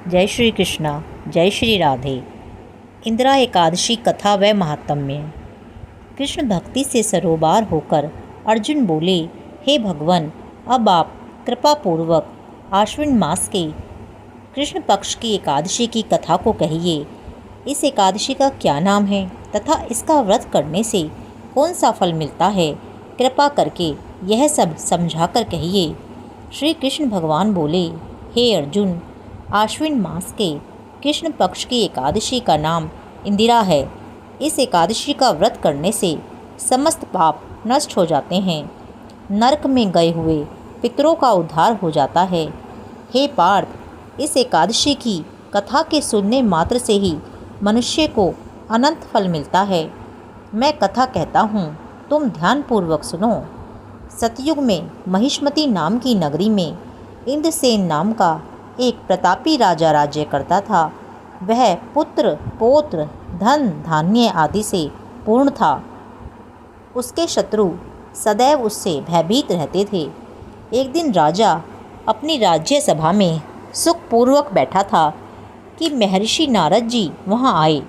जय श्री कृष्णा, जय श्री राधे। इंदिरा एकादशी कथा व महात्म्य। कृष्ण भक्ति से सरोबार होकर अर्जुन बोले, हे भगवान, अब आप कृपा पूर्वक आश्विन मास के कृष्ण पक्ष की एकादशी की कथा को कहिए। इस एकादशी का क्या नाम है तथा इसका व्रत करने से कौन सा फल मिलता है, कृपा करके यह सब समझाकर कहिए। श्री कृष्ण भगवान बोले, हे अर्जुन, आश्विन मास के कृष्ण पक्ष की एकादशी का नाम इंदिरा है। इस एकादशी का व्रत करने से समस्त पाप नष्ट हो जाते हैं, नरक में गए हुए पितरों का उद्धार हो जाता है। हे पार्थ, इस एकादशी की कथा के सुनने मात्र से ही मनुष्य को अनंत फल मिलता है। मैं कथा कहता हूँ, तुम ध्यानपूर्वक सुनो। सतयुग में महिष्मती नाम की नगरी में इंद्रसेन नाम का एक प्रतापी राजा राज्य करता था। वह पुत्र, पौत्र, धन, धान्य आदि से पूर्ण था। उसके शत्रु सदैव उससे भयभीत रहते थे। एक दिन राजा अपनी राज्य सभा में सुखपूर्वक बैठा था कि महर्षि नारद जी वहाँ आए।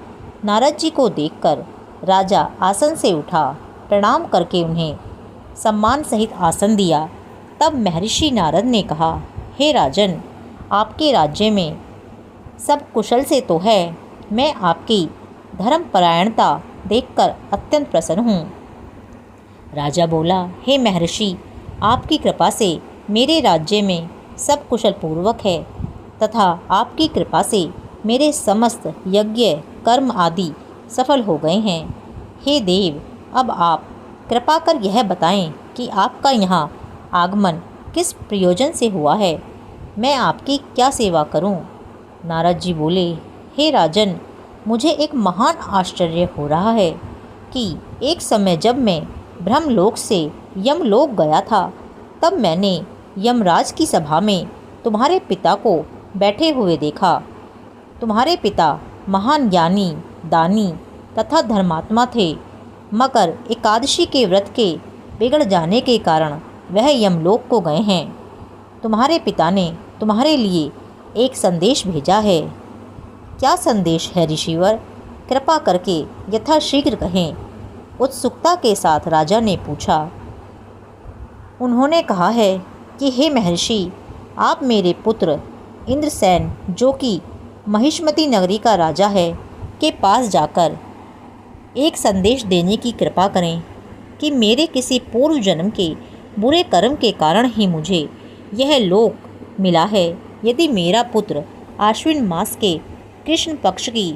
नारद जी को देखकर राजा आसन से उठा, प्रणाम करके उन्हें सम्मान सहित आसन दिया। तब महर्षि नारद ने कहा, हे राजन, आपके राज्य में सब कुशल से तो है। मैं आपकी धर्मपरायणता देखकर अत्यंत प्रसन्न हूँ। राजा बोला, हे महर्षि, आपकी कृपा से मेरे राज्य में सब कुशल पूर्वक है तथा आपकी कृपा से मेरे समस्त यज्ञ कर्म आदि सफल हो गए हैं। हे देव, अब आप कृपा कर यह बताएं कि आपका यहाँ आगमन किस प्रयोजन से हुआ है। मैं आपकी क्या सेवा करूं? नारद जी बोले, हे राजन, मुझे एक महान आश्चर्य हो रहा है कि एक समय जब मैं ब्रह्मलोक से यमलोक गया था, तब मैंने यमराज की सभा में तुम्हारे पिता को बैठे हुए देखा। तुम्हारे पिता महान ज्ञानी, दानी तथा धर्मात्मा थे, मगर एकादशी के व्रत के बिगड़ जाने के कारण वह यमलोक को गए हैं। तुम्हारे पिता ने तुम्हारे लिए एक संदेश भेजा है। क्या संदेश है ऋषिवर? कृपा करके यथाशीघ्र कहें। उत्सुकता के साथ राजा ने पूछा। उन्होंने कहा है कि हे महर्षि, आप मेरे पुत्र इंद्रसेन, जो कि महिष्मती नगरी का राजा है, के पास जाकर एक संदेश देने की कृपा करें कि मेरे किसी पूर्व जन्म के बुरे कर्म के कारण ही मुझे यह लोक मिला है। यदि मेरा पुत्र आश्विन मास के कृष्ण पक्ष की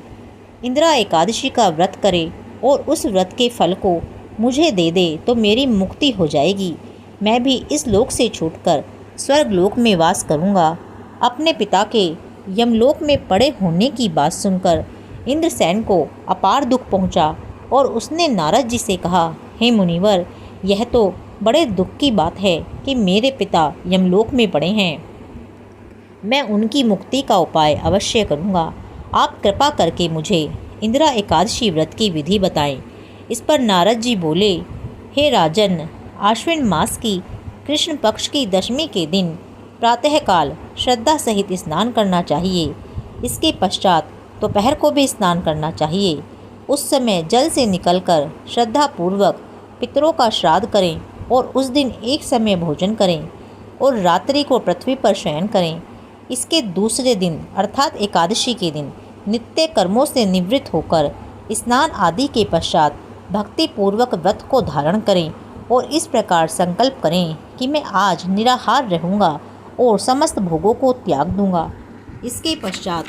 इंदिरा एकादशी का व्रत करे और उस व्रत के फल को मुझे दे दे तो मेरी मुक्ति हो जाएगी। मैं भी इस लोक से छूटकर स्वर्ग लोक में वास करूँगा। अपने पिता के यमलोक में पड़े होने की बात सुनकर इंद्रसेन को अपार दुख पहुँचा और उसने नारद जी से कहा, हे मुनिवर, यह तो बड़े दुख की बात है कि मेरे पिता यमलोक में पड़े हैं। मैं उनकी मुक्ति का उपाय अवश्य करूँगा। आप कृपा करके मुझे इंदिरा एकादशी व्रत की विधि बताएं। इस पर नारद जी बोले, हे राजन, आश्विन मास की कृष्ण पक्ष की दशमी के दिन प्रातःकाल श्रद्धा सहित स्नान करना चाहिए। इसके पश्चात दोपहर को भी स्नान करना चाहिए। उस समय जल से निकलकर श्रद्धापूर्वक पितरों का श्राद्ध करें और उस दिन एक समय भोजन करें और रात्रि को पृथ्वी पर शयन करें। इसके दूसरे दिन अर्थात एकादशी के दिन नित्य कर्मों से निवृत्त होकर स्नान आदि के पश्चात भक्तिपूर्वक व्रत को धारण करें और इस प्रकार संकल्प करें कि मैं आज निराहार रहूँगा और समस्त भोगों को त्याग दूँगा। इसके पश्चात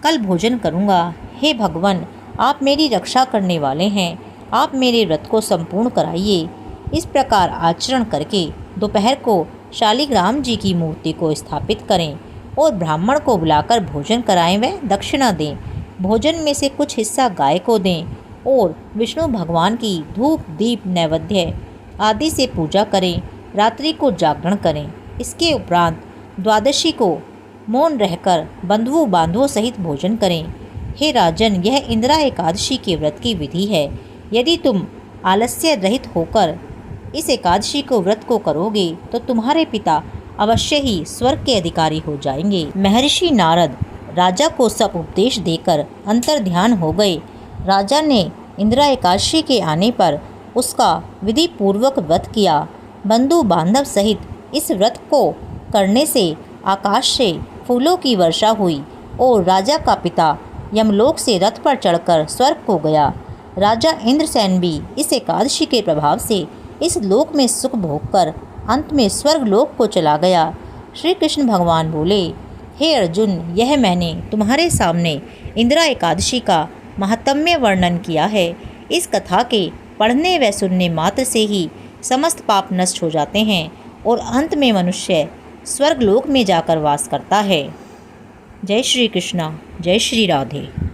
कल भोजन करूँगा। हे भगवान, आप मेरी रक्षा करने वाले हैं, आप मेरे व्रत को संपूर्ण कराइए। इस प्रकार आचरण करके दोपहर को शालिग्राम जी की मूर्ति को स्थापित करें और ब्राह्मण को बुलाकर भोजन कराएं व दक्षिणा दें। भोजन में से कुछ हिस्सा गाय को दें और विष्णु भगवान की धूप, दीप, नैवेद्य आदि से पूजा करें। रात्रि को जागरण करें। इसके उपरांत द्वादशी को मौन रहकर बंधुओं बांधवों सहित भोजन करें। हे राजन, यह इंदिरा एकादशी के व्रत की विधि है। यदि तुम आलस्य रहित होकर इस एकादशी को व्रत को करोगे तो तुम्हारे पिता अवश्य ही स्वर्ग के अधिकारी हो जाएंगे। महर्षि नारद राजा को सब उपदेश देकर अंतर्ध्यान हो गए। राजा ने इंदिरा एकादशी के आने पर उसका विधि पूर्वक व्रत किया। बंधु बांधव सहित इस व्रत को करने से आकाश से फूलों की वर्षा हुई और राजा का पिता यमलोक से रथ पर चढ़कर स्वर्ग को गया। राजा इंद्रसेन भी इस एकादशी के प्रभाव से इस लोक में सुख भोगकर अंत में स्वर्ग लोक को चला गया। श्री कृष्ण भगवान बोले, हे अर्जुन, यह मैंने तुम्हारे सामने इंदिरा एकादशी का महात्म्य वर्णन किया है। इस कथा के पढ़ने व सुनने मात्र से ही समस्त पाप नष्ट हो जाते हैं और अंत में मनुष्य स्वर्ग लोक में जाकर वास करता है। जय श्री कृष्णा, जय श्री राधे।